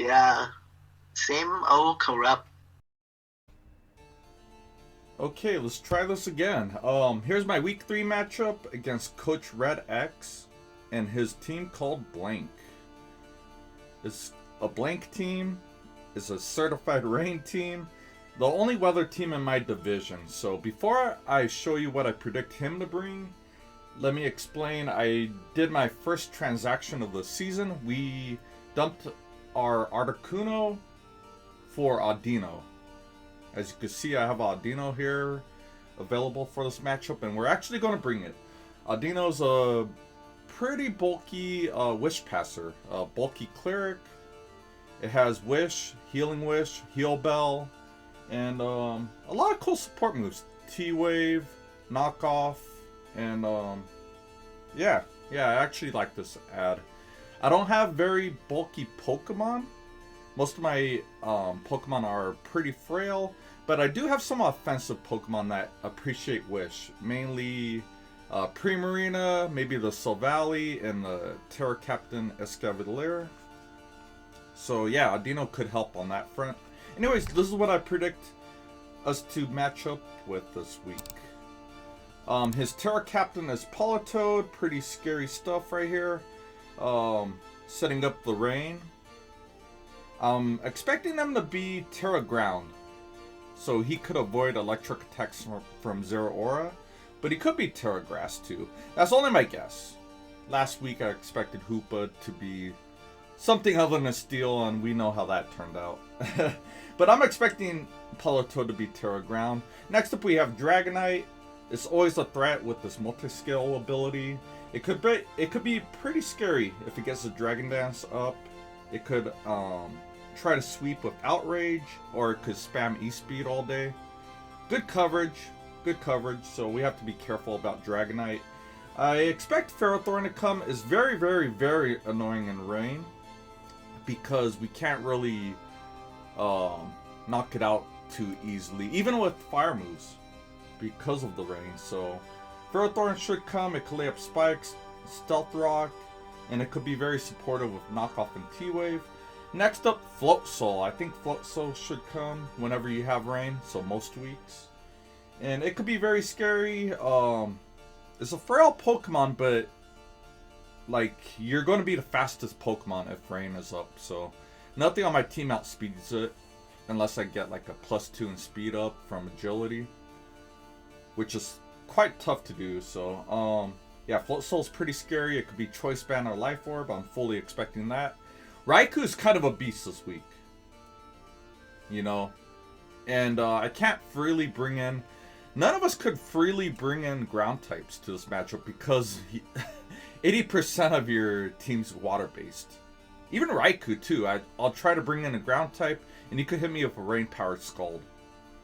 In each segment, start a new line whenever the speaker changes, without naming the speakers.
Yeah, same old corrupt.
Okay, let's try this again. Here's my week 3 matchup against Coach RedX and his team called Blank. It's a Blank team. It's a certified rain team. The only weather team in my division. So before I show you what I predict him to bring, let me explain. I did my first transaction of the season. We dumped our Articuno for Audino. As you can see, I have Audino here available for this matchup, and we're actually going to bring it. Audino's a pretty bulky Wish Passer, bulky Cleric. It has Wish, Healing Wish, Heal Bell, and a lot of cool support moves. T-Wave, Knockoff, and yeah, I actually like this ad. I don't have very bulky Pokemon. Most of my Pokemon are pretty frail, but I do have some offensive Pokemon that appreciate Wish. Mainly Primarina, maybe the Silvally, and the Terra Captain Escavalier. So yeah, Audino could help on that front. Anyways, this is what I predict us to match up with this week. His Terra Captain is POLITOED, pretty scary stuff right here. Setting up the rain. Expecting them to be Terra Ground, so he could avoid electric attacks from Zeraora, but he could be Terra Grass too. That's only my guess. Last week I expected Hoopa to be something other than a Steel, and we know how that turned out. But I'm expecting Politoed to be Terra Ground. Next up we have Dragonite. It's always a threat with this multi-scale ability. It could be pretty scary if it gets the Dragon Dance up. It could try to sweep with Outrage, or it could spam E-Speed all day. Good coverage, so we have to be careful about Dragonite. I expect Ferrothorn to come. Is very, very, very annoying in rain, because we can't really knock it out too easily, even with fire moves, because of the rain. So Ferrothorn should come. It could lay up spikes, Stealth Rock, and it could be very supportive with Knockoff and T-Wave. Next up, Floatzel. I think Floatzel should come whenever you have rain, so most weeks. And it could be very scary. It's a frail Pokemon, but like, you're going to be the fastest Pokemon if rain is up. So nothing on my team outspeeds it, unless I get like a +2 in speed up from agility, which is quite tough to do. So yeah, Floatzel's pretty scary. It could be Choice Band or Life Orb. I'm fully expecting that. Raikou's kind of a beast this week, you know, and I can't freely bring in. None of us could freely bring in ground types to this matchup because 80% of your team's water-based. Even Raikou too. I'll try to bring in a ground type, and you could hit me with a rain-powered Scald.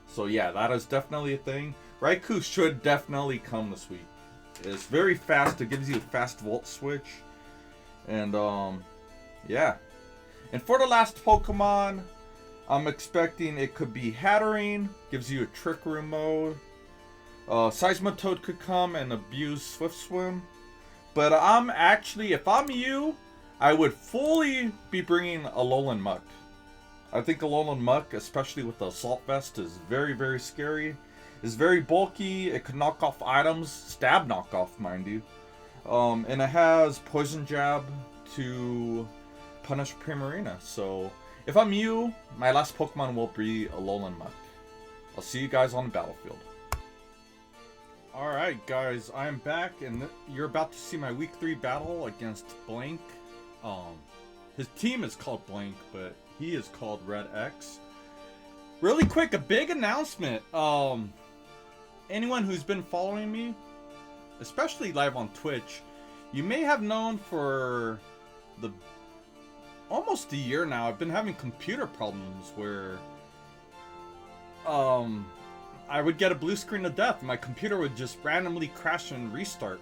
So yeah, that is definitely a thing. Raikou should definitely come this week. It's very fast. It gives you a fast Volt Switch, and yeah. And for the last Pokemon, I'm expecting it could be Hatterene. Gives you a Trick Room mode. Seismitoad could come and abuse Swift Swim. But I'm actually, if I'm you, I would fully be bringing Alolan Muk. I think Alolan Muk, especially with the Assault Vest, is very, very scary. It's very bulky. It could knock off items. Stab knockoff, mind you. And it has Poison Jab to punish Primarina. So if I'm you, my last Pokemon will be Alolan Muk. I'll see you guys on the battlefield. Alright guys, I am back, and you're about to see my week 3 battle against Blank. His team is called Blank, but he is called RedX. Really quick, a big announcement. Anyone who's been following me, especially live on Twitch, you may have known for almost a year now, I've been having computer problems where I would get a blue screen of death. My computer would just randomly crash and restart.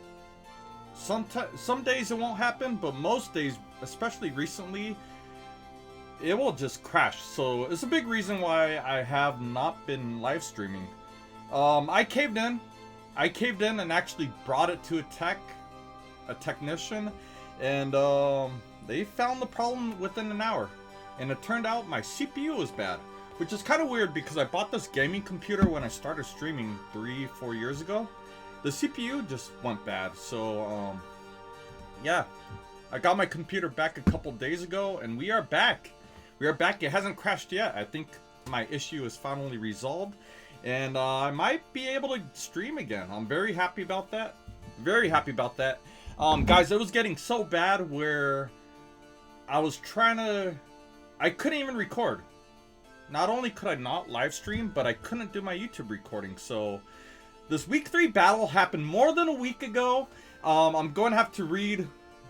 Some days it won't happen, but most days, especially recently, it will just crash. So it's a big reason why I have not been live streaming. I caved in and actually brought it to a technician, and they found the problem within an hour. and it turned out my CPU was bad. Which is kind of weird because I bought this gaming computer when I started streaming 3-4 years ago. The CPU just went bad, so yeah. I got my computer back a couple days ago, and we are back. We are back. It hasn't crashed yet. I think my issue is finally resolved, and I might be able to stream again. I'm very happy about that. Very happy about that. Guys, it was getting so bad where I was trying to... I couldn't even record. Not only could I not live stream, but I couldn't do my YouTube recording. So this week 3 battle happened more than a week ago. I'm going to have to read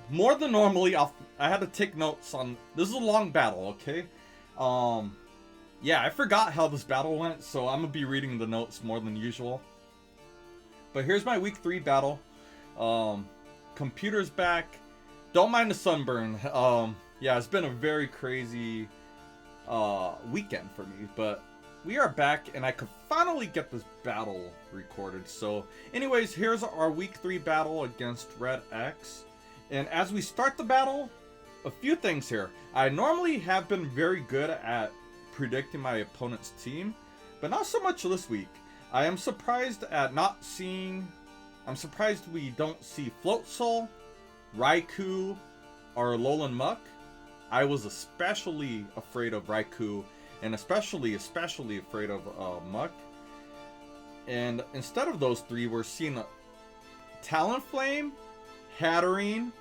more than normally. I had to take notes on... This is a long battle, okay? Yeah, I forgot how this battle went, so I'm going to be reading the notes more than usual. But here's my week 3 battle. Computer's back. Don't mind the sunburn. Yeah, it's been a very crazy... weekend for me, but we are back and I could finally get this battle recorded. So anyways, here's our week 3 battle against RedX, and as we start the battle, a few things here. I normally have been very good at predicting my opponent's team, but not so much this week. I am surprised at not seeing... I'm surprised we don't see Floatzel, Raikou, or Alolan Muk. I was especially afraid of Raikou, and especially afraid of Muk. And instead of those 3, we're seeing Talonflame, Hatterene,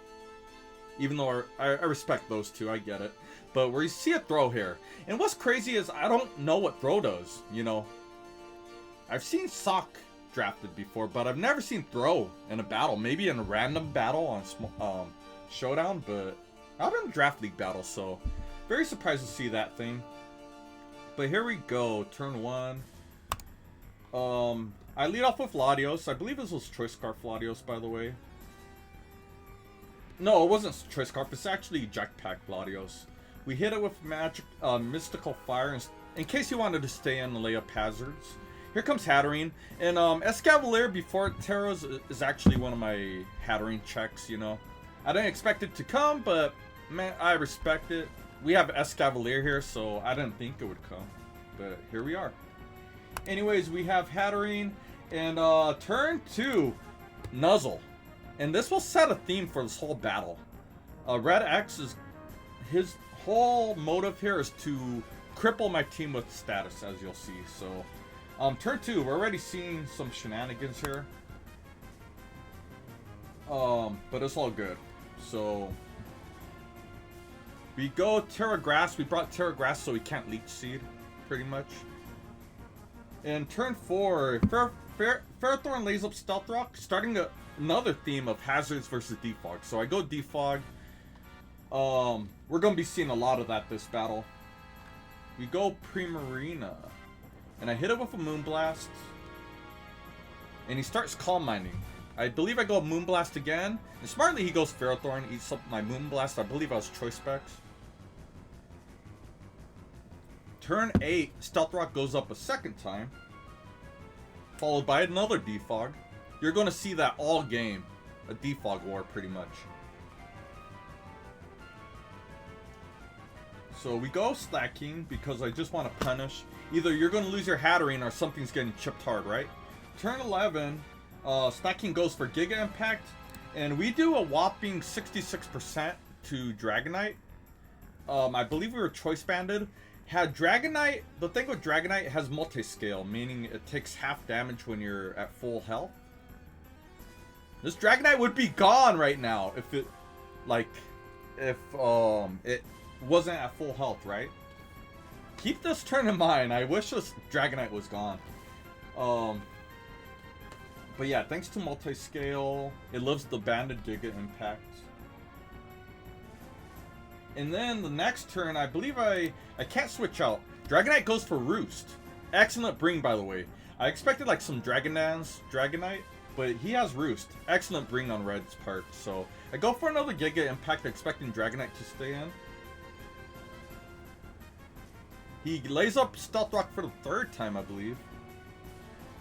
even though I respect those 2, I get it. But we see a Throh here. And what's crazy is I don't know what Throh does, you know. I've seen Sock drafted before, but I've never seen Throh in a battle. Maybe in a random battle on Showdown, but... Not in a draft league battle, so very surprised to see that thing. But here we go, turn 1. I lead off with Latios. I believe this was Choice Scarf Latios, by the way. No, it wasn't Choice Scarf. It's actually Jetpack Latios. We hit it with Mystical Fire, in case you wanted to stay in and lay up hazards. Here comes Hatterene. And Escavalier before Terra's is actually one of my Hatterene checks, you know. I didn't expect it to come, but man, I respect it. We have Escavalier here, so I didn't think it would come. But here we are. Anyways, we have Hatterene, and turn 2, Nuzzle. And this will set a theme for this whole battle. RedX is... His whole motive here is to cripple my team with status, as you'll see. So, turn 2, we're already seeing some shenanigans here. But it's all good. So we go Terra Grass. We brought Terra Grass so we can't Leech Seed, pretty much. And turn 4, Ferrothorn lays up Stealth Rock, starting another theme of hazards versus defog. So I go defog. We're gonna be seeing a lot of that this battle. We go Primarina, and I hit it with a Moonblast, and he starts Calm Minding. I believe I go Moonblast again. And smartly, he goes Ferrothorn, eats up my Moonblast. I believe I was Choice Specs. Turn 8, Stealth Rock goes up a second time. Followed by another Defog. You're going to see that all game. A Defog war, pretty much. So we go Slaking because I just want to punish. Either you're going to lose your Hatterene or something's getting chipped hard, right? Turn 11... Stacking goes for Giga Impact, and we do a whopping 66% to Dragonite. I believe we were Choice Banded. Had Dragonite, the thing with Dragonite, it has multi-scale, meaning it takes half damage when you're at full health. This Dragonite would be gone right now if it, if it wasn't at full health, right? Keep this turn in mind. I wish this Dragonite was gone. But yeah, thanks to multi-scale, it lives the banded Giga Impact. And then the next turn, I believe I can't switch out. Dragonite goes for Roost. Excellent bring, by the way. I expected like some Dragonite, but he has Roost. Excellent bring on Red's part. So I go for another Giga Impact, expecting Dragonite to stay in. He lays up Stealth Rock for the 3rd time, I believe.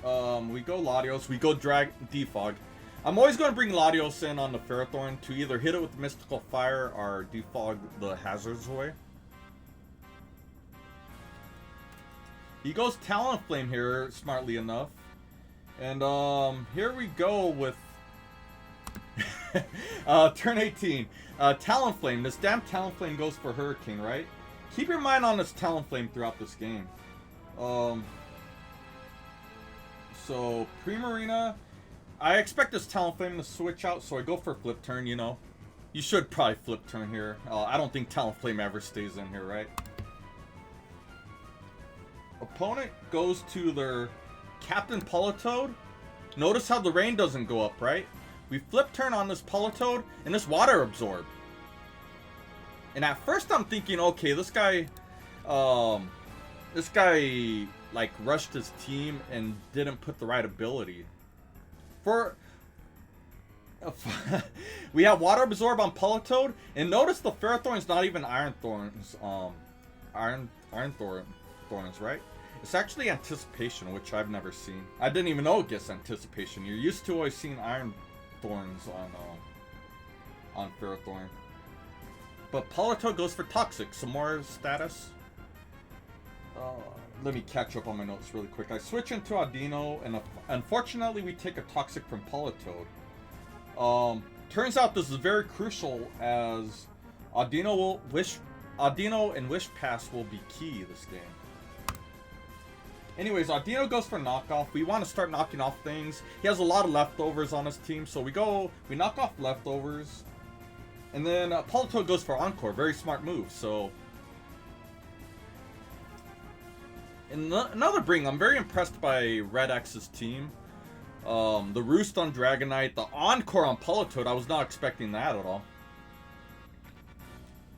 We go Latios, we go Defog. I'm always going to bring Latios in on the Ferrothorn to either hit it with Mystical Fire or defog the hazards away. He goes Talonflame here, smartly enough. And here we go with turn 18. Talonflame. This damn Talonflame goes for Hurricane, right? Keep your mind on this Talonflame throughout this game. So Primarina. I expect this Talonflame to switch out, so I go for Flip Turn, you know. You should probably Flip Turn here. I don't think Talonflame ever stays in here, right? Opponent goes to their Captain POLITOED. Notice how the rain doesn't go up, right? We Flip Turn on this POLITOED, and this Water Absorb. And at first I'm thinking, okay, this guy, like, rushed his team and didn't put the right ability. We have Water Absorb on POLITOED, and notice the Ferrothorn's not even Iron Thorns, Iron Thorns, right? It's actually Anticipation, which I've never seen. I didn't even know it gets Anticipation. You're used to always seeing Iron Thorns on Ferrothorn. But POLITOED goes for Toxic, some more status. Let me catch up on my notes really quick. I switch into Audino, and unfortunately we take a Toxic from POLITOED. Turns out this is very crucial, as Audino and Wish Pass will be key this game. Anyways, Audino goes for Knockoff. We want to start knocking off things. He has a lot of leftovers on his team, so we knock off leftovers. And then POLITOED goes for Encore. Very smart move, so... In another bring, I'm very impressed by RedX's team. The Roost on Dragonite, the Encore on POLITOED, I was not expecting that at all.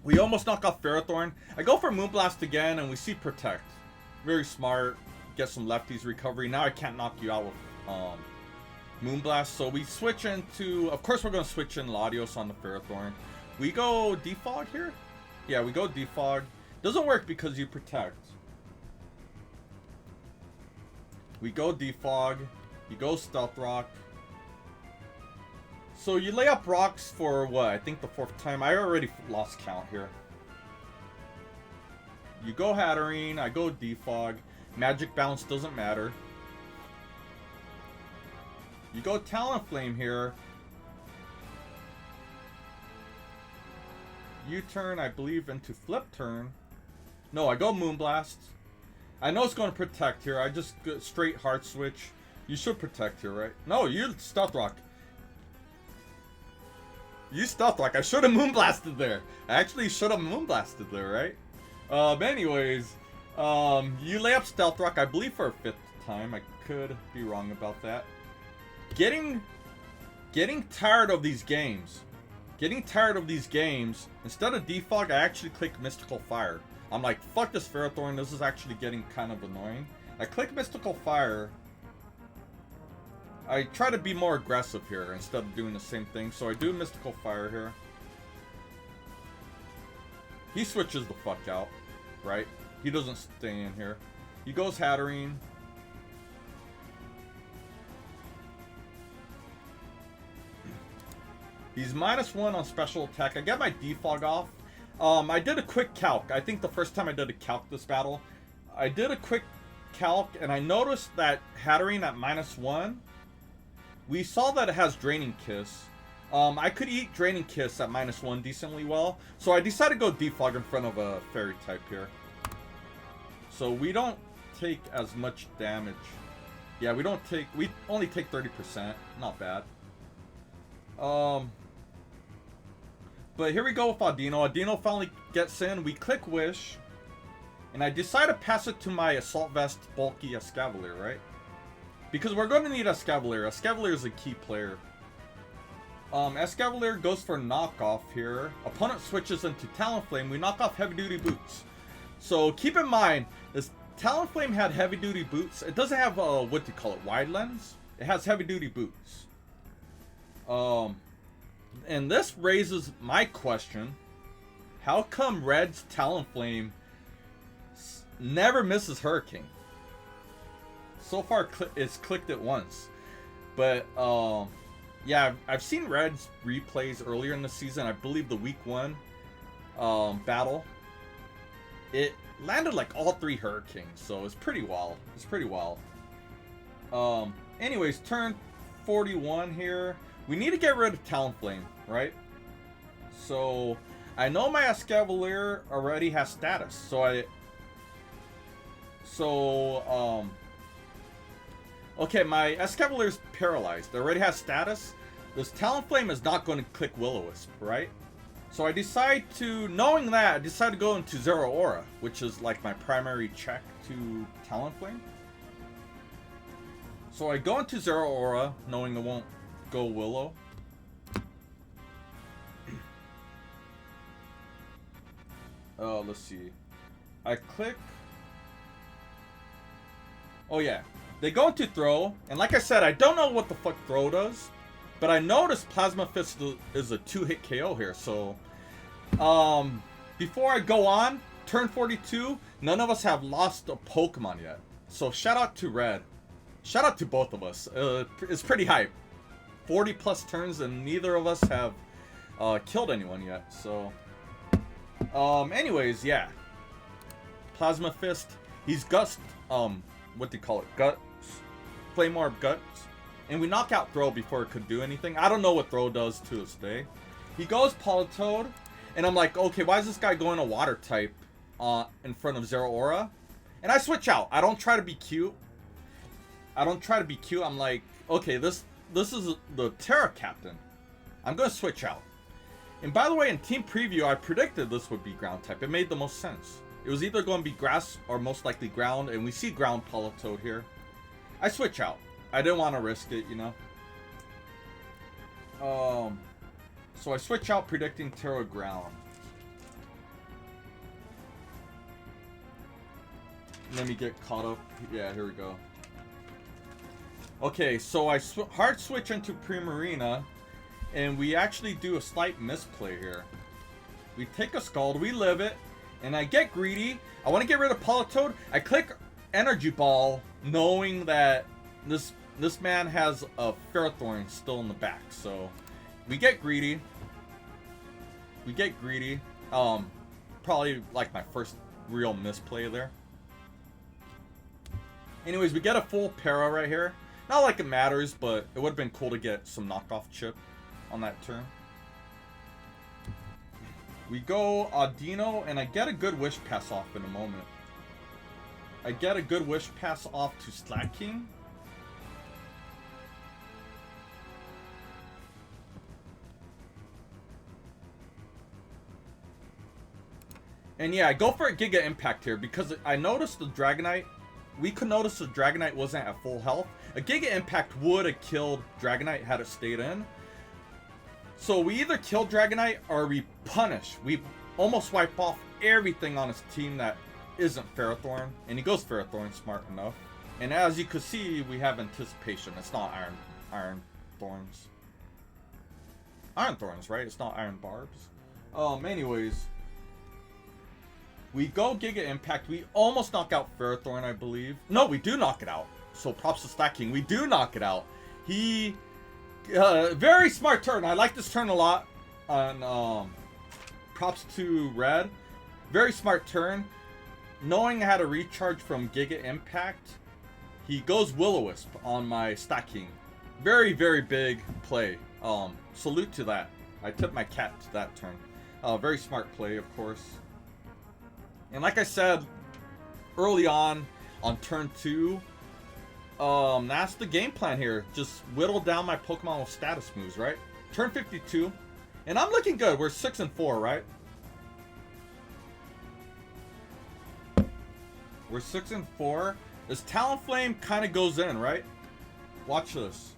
We almost knock off Ferrothorn. I go for Moonblast again, and we see Protect. Very smart. Get some lefties recovery. Now I can't knock you out with Moonblast, so we switch into... Of course we're going to switch in Latios on the Ferrothorn. We go Defog here? Yeah, we go Defog. Doesn't work because you Protect. We go Defog. You go Stealth Rock. So you lay up rocks for what? I think the 4th time. I already lost count here. You go Hatterene. I go Defog. Magic Bounce doesn't matter. You go Talonflame here. U-turn, I believe, into Flip Turn. No, I go Moonblast. I know it's going to Protect here. I just go straight Heart Switch. You should Protect here, right? No, you Stealth Rock. You Stealth Rock. I should have Moonblasted there. I actually should have Moonblasted there, right? Anyways, you lay up Stealth Rock, I believe, for a 5th time. I could be wrong about that. Getting tired of these games. Instead of Defog, I actually click Mystical Fire. I'm like, fuck this Ferrothorn, this is actually getting kind of annoying. I click Mystical Fire. I try to be more aggressive here instead of doing the same thing, so I do Mystical Fire here. He switches the fuck out, right? He doesn't stay in here. He goes Hatterene. He's -1 on special attack. I get my Defog off. I did a quick calc. I think the first time I did a calc this battle. I did a quick calc, and I noticed that Hatterene at -1, we saw that it has Draining Kiss. I could eat Draining Kiss at -1 decently well, so I decided to go Defog in front of a Fairy type here. So we don't take as much damage. Yeah, we only take 30%. Not bad. But here we go with Audino. Audino finally gets in. We click Wish. And I decide to pass it to my Assault Vest bulky Escavalier, right? Because we're going to need Escavalier. Escavalier is a key player. Escavalier goes for Knockoff here. Opponent switches into Talonflame. We knock off Heavy Duty Boots. So keep in mind, this Talonflame had Heavy Duty Boots. It doesn't have, what do you call it, Wide Lens? It has Heavy Duty Boots. And this raises my question. How come Red's Talonflame never misses Hurricane? So far, it's clicked it once. But, yeah, I've seen Red's replays earlier in the season. I believe the Week 1 battle. landed like all 3 Hurricanes, so it's pretty wild. It's pretty wild. Anyways, turn 41 here. We need to get rid of Talonflame, right? So I know my Escavalier already has status, okay, my Escavalier's paralyzed. It already has status. This Talonflame is not going to click Will-O-Wisp, right? So I decide to, knowing that, I decide to go into Zeraora, which is like my primary check to Talonflame. So I go into Zeraora, knowing it won't go Willow. Let's see. I click. Oh yeah, they go into Throh, and like I said, I don't know what the fuck Throh does, but I noticed Plasma Fist is a 2-hit KO here. So, before I go on, turn 42, none of us have lost a Pokemon yet. So shout out to Red. Shout out to both of us. It's pretty hype. 40 plus turns and neither of us have killed anyone yet. So, anyways, yeah. Plasma Fist. He's Gust. What do you call it? Guts. Flame Orb Guts. And we knock out Throh before it could do anything. I don't know what Throh does to this day. He goes Politoed. And I'm like, okay, why is this guy going a water type in front of Zeraora? And I switch out. I don't try to be cute. I'm like, okay, this is the Terra Captain. I'm going to switch out. And by the way, in Team Preview, I predicted this would be ground type. It made the most sense. It was either going to be grass or most likely ground. And we see ground Politoed here. I switch out. I didn't want to risk it, you know. So I switch out predicting Terra ground. Let me get caught up. Yeah, here we go. Okay, so I hard switch into Primarina, and we actually do a slight misplay here. We take a Scald, we live it, and I get greedy. I want to get rid of Politoed. I click Energy Ball, knowing that this man has a Ferrothorn still in the back. So we get greedy. Probably like my first real misplay there. Anyways, we get a full para right here. Not like it matters, but it would have been cool to get some knockoff chip on that turn. We go Audino, and I get a good Wish Pass off in a moment. I get a good Wish Pass off to Slaking. And yeah, I go for a Giga Impact here because I noticed the Dragonite. We could notice the Dragonite wasn't at full health. A Giga Impact would have killed Dragonite had it stayed in. So we either kill Dragonite or we punish. We almost wipe off everything on his team that isn't Ferrothorn. And he goes Ferrothorn, smart enough. And as you can see, we have anticipation. It's not Iron Thorns. Iron Thorns, right? It's not Iron Barbs. Anyways. We go Giga Impact. We almost knock out Ferrothorn, I believe. No, we do knock it out. So props to Slaking. We do knock it out. He... very smart turn. I like this turn a lot. On props to Red. Very smart turn. Knowing how to recharge from Giga Impact, he goes Will-O-Wisp on my Slaking. Very, very big play. Salute to that. I tip my cap to that turn. Very smart play, of course. And like I said early on turn 2, that's the game plan here. Just whittle down my Pokemon with status moves, right? Turn 52. And I'm looking good. We're 6-4, right? We're 6-4. This Talonflame kind of goes in, right? Watch this.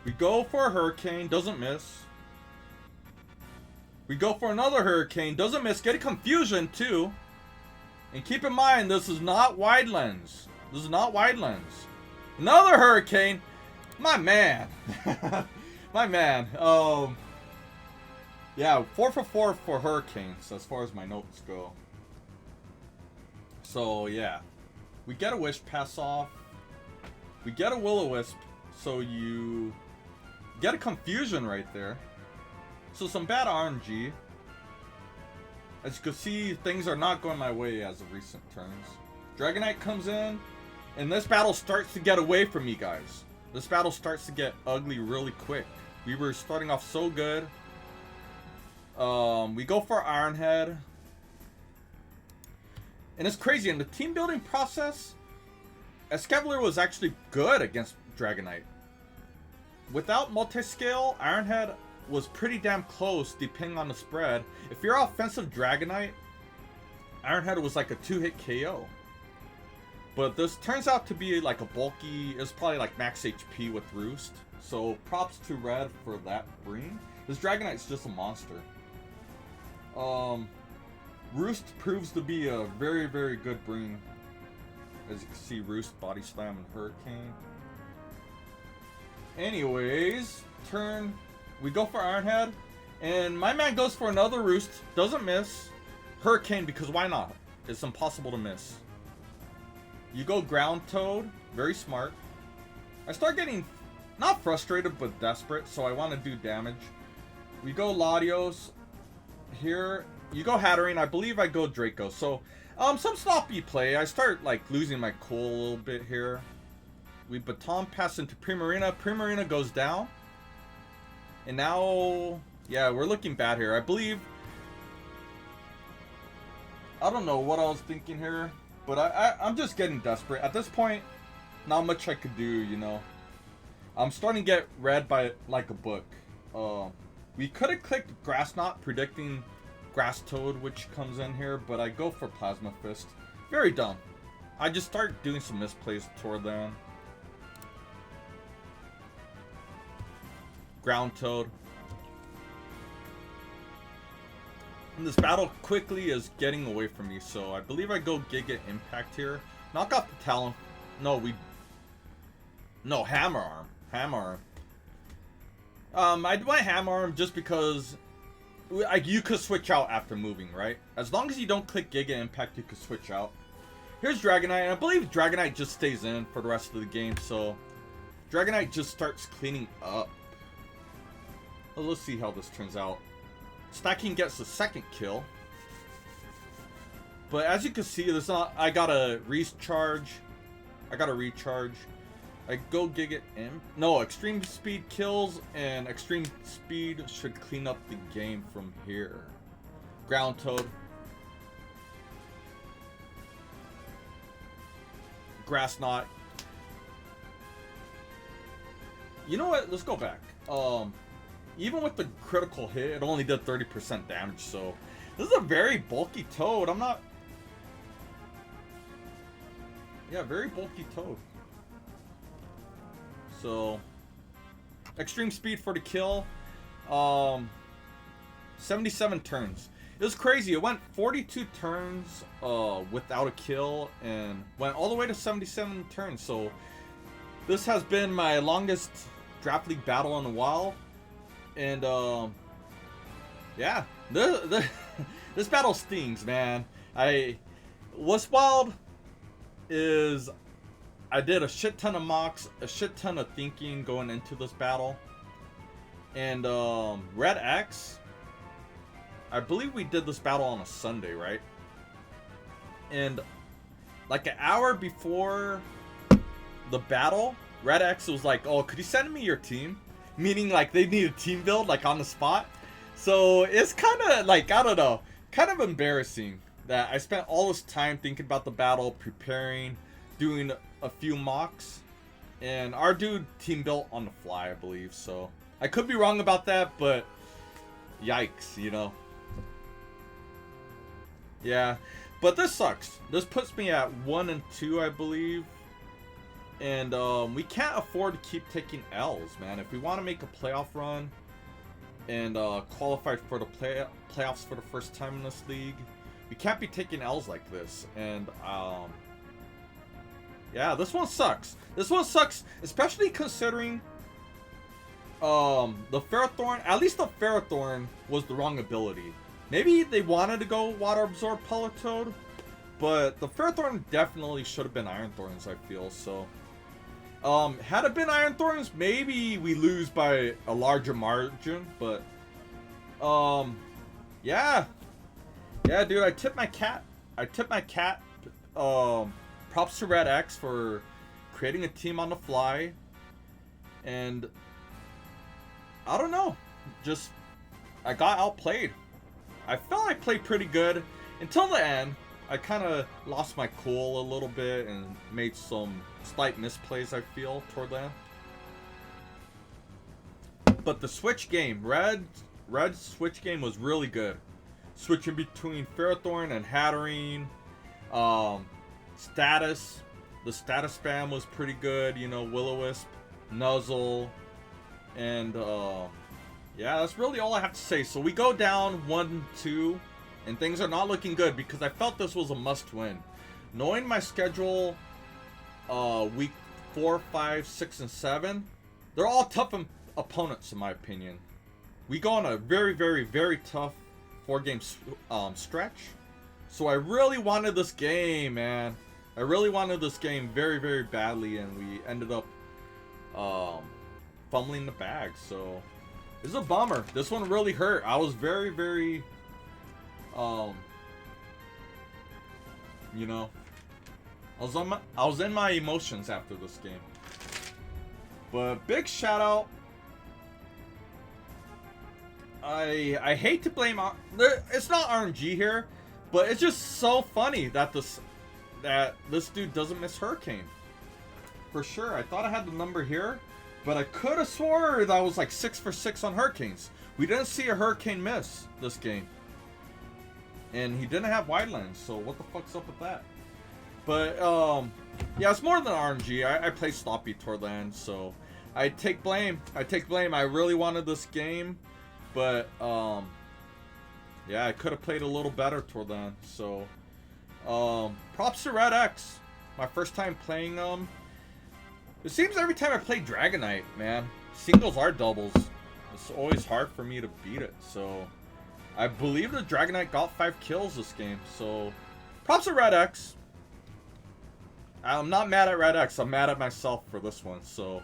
We go for a Hurricane. Doesn't miss. We go for another Hurricane. Doesn't miss. Get a Confusion, too. And keep in mind, this is not Wide Lens. This is not Wide Lens. Another Hurricane. My man. My man. Yeah, 4 for 4 for Hurricanes, as far as my notes go. So, yeah. We get a Wish Pass off. We get a Will-O-Wisp. So you get a Confusion right there. So some bad RNG. As you can see, things are not going my way as of recent turns. Dragonite comes in, and this battle starts to get away from me, guys. This battle starts to get ugly really quick. We were starting off so good. We go for Iron Head. And it's crazy, in the team building process, Escavalier was actually good against Dragonite. Without multi-scale, Iron Head was pretty damn close depending on the spread. If you're offensive Dragonite, Iron Head was like a 2-hit KO. But this turns out to be like a bulky, it's probably like max HP with Roost. So props to Red for that bream. This Dragonite's just a monster. Roost proves to be a very, very good bream. As you can see, Roost, Body Slam, and Hurricane. Anyways, turn, we go for Iron Head, and my man goes for another Roost, doesn't miss. Hurricane, because why not? It's impossible to miss. You go Ground Toad, very smart. I start getting, not frustrated, but desperate, so I want to do damage. We go Latios. Here, you go Hatterene. I believe I go Draco. So, some sloppy play. I start, like, losing my cool a little bit here. We baton pass into Primarina. Primarina goes down. And now, yeah, we're looking bad here. I believe, I don't know what I was thinking here, but I'm just getting desperate. At this point, not much I could do, you know. I'm starting to get read by, like, a book. We could have clicked Grass Knot, predicting Grass Toad, which comes in here, but I go for Plasma Fist. Very dumb. I just start doing some misplays toward them. Ground Toad. And this battle quickly is getting away from me, so I believe I go Giga Impact here. Knock off the Talon. No, Hammer Arm. Hammer Arm. I do my Hammer Arm just because you could switch out after moving, right? As long as you don't click Giga Impact, you could switch out. Here's Dragonite, and I believe Dragonite just stays in for the rest of the game, so Dragonite just starts cleaning up. Well, let's see how this turns out. Slaking gets the second kill. But as you can see, there's not. I gotta recharge. I go Giga Imp. No, Extreme Speed kills, and Extreme Speed should clean up the game from here. Ground Toad. Grass Knot. You know what? Let's go back. Even with the critical hit, it only did 30% damage, so this is a very bulky Toad. I'm not... Yeah, very bulky Toad. So, Extreme Speed for the kill. 77 turns. It was crazy. It went 42 turns without a kill and went all the way to 77 turns. So, this has been my longest Draft League battle in a while. And, yeah, this battle stings, man. What's wild is I did a shit ton of mocks, a shit ton of thinking going into this battle. And, RedX, I believe we did this battle on a Sunday, right? And, like an hour before the battle, RedX was like, oh, could you send me your team? Meaning, like, they need a team build, like, on the spot. So, it's kind of, like, I don't know, kind of embarrassing that I spent all this time thinking about the battle, preparing, doing a few mocks. And our dude team built on the fly, I believe. So, I could be wrong about that, but yikes, you know. Yeah, but this sucks. This puts me at 1 and 2, I believe. And we can't afford to keep taking L's, man. If we want to make a playoff run and qualify for the playoffs for the first time in this league, we can't be taking L's like this. And yeah, this one sucks. This one sucks, especially considering the Ferrothorn. At least the Ferrothorn was the wrong ability. Maybe they wanted to go Water Absorb POLITOED, but the Ferrothorn definitely should have been Iron Thorns, I feel. So, had it been Iron Thorns, maybe we lose by a larger margin. But, yeah, Yeah, dude, I tipped my cat. Props to RedX for creating a team on the fly. And I don't know. Just, I got outplayed. I felt I played pretty good until the end. I kind of lost my cool a little bit and made some slight misplays, I feel, toward the end. But the switch game, Red's switch game was really good. Switching between Ferrothorn and Hatterene. Status. The status spam was pretty good. You know, Will-O-Wisp, Nuzzle. And, yeah, that's really all I have to say. So we go down 1-2. And things are not looking good because I felt this was a must-win. Knowing my schedule, week 4, 5, 6, and 7, they're all tough opponents in my opinion. We go on a very, very, very tough 4-game stretch. So I really wanted this game, man. I really wanted this game very, very badly, and we ended up fumbling the bag. So it's a bummer. This one really hurt. I was very, very... you know, I was in my emotions after this game. But big shout out. I hate to blame it's not RNG here, but it's just so funny that this dude doesn't miss Hurricane. For sure, I thought I had the number here, but I could have swore that I was like 6 for 6 on Hurricanes. We didn't see a Hurricane miss this game. And he didn't have Widelands, so what the fuck's up with that? But, yeah, it's more than RNG. I play sloppy toward the end, so I take blame. I really wanted this game, but, yeah, I could have played a little better toward the end, so, props to RedX. My first time playing them. It seems every time I play Dragonite, man, singles are doubles. It's always hard for me to beat it, so... I believe the Dragonite got 5 kills this game, so props to RedX. I'm not mad at RedX, I'm mad at myself for this one. So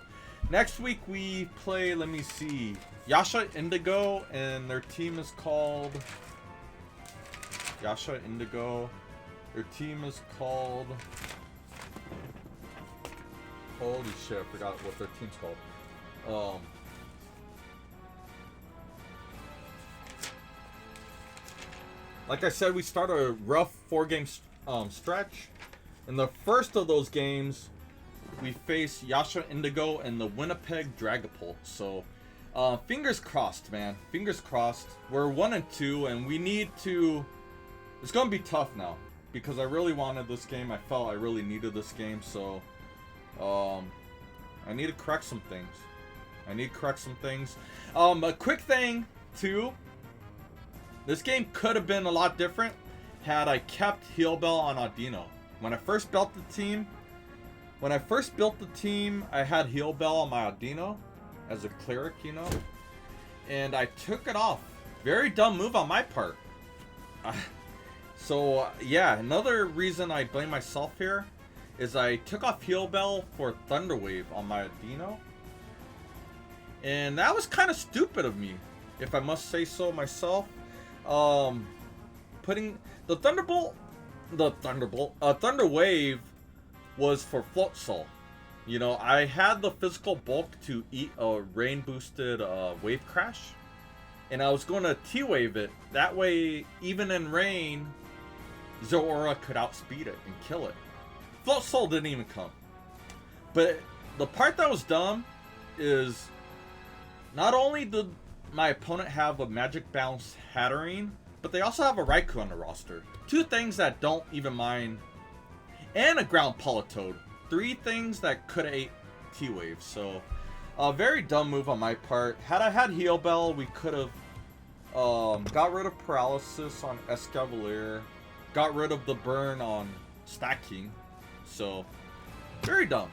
next week we play, let me see, Yasha Indigo, and their team is called Yasha Indigo. Their team is called, holy shit, I forgot what their team's called. Like I said, we start a rough 4-game stretch. In the first of those games, we face Yasha Indigo and the Winnipeg Dragapult. So, fingers crossed, man. Fingers crossed. We're 1-2, and we need to... It's going to be tough now, because I really wanted this game. I felt I really needed this game, so... I need to correct some things. A quick thing, too... This game could have been a lot different had I kept Heal Bell on Audino. When I first built the team, I had Heal Bell on my Audino as a cleric, you know, and I took it off. Very dumb move on my part. So yeah, another reason I blame myself here is I took off Heal Bell for Thunder Wave on my Audino, and that was kind of stupid of me, if I must say so myself. Putting the Thunder Wave was for Floatzel. You know, I had the physical bulk to eat a rain boosted wave crash, and I was going to T-Wave it. That way, even in rain, Zeraora could outspeed it and kill it. Floatzel didn't even come. But the part that was dumb is not only did my opponent have a Magic Bounce Hatterene, but they also have a Raikou on the roster. 2 things that don't even mind, and a ground POLITOED. 3 things that could have ate T-Wave. So, a very dumb move on my part. Had I had Heal Bell, we could have got rid of Paralysis on Escavalier, got rid of the burn on Slaking. So, very dumb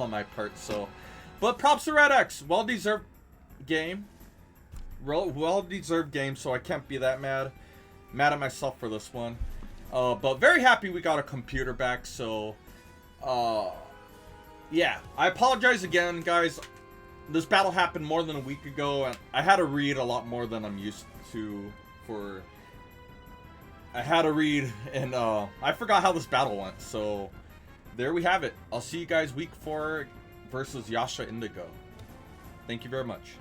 on my part. So, but props to RedX. Well-deserved game. Well-deserved game, so I can't be that mad at myself for this one. But very happy we got a computer back, so yeah, I apologize again, guys. This battle happened more than a week ago, and I had to read a lot more than I'm used to for I had to read, and I forgot how this battle went. So there we have it. I'll see you guys week 4 versus Yasha Indigo. Thank you very much.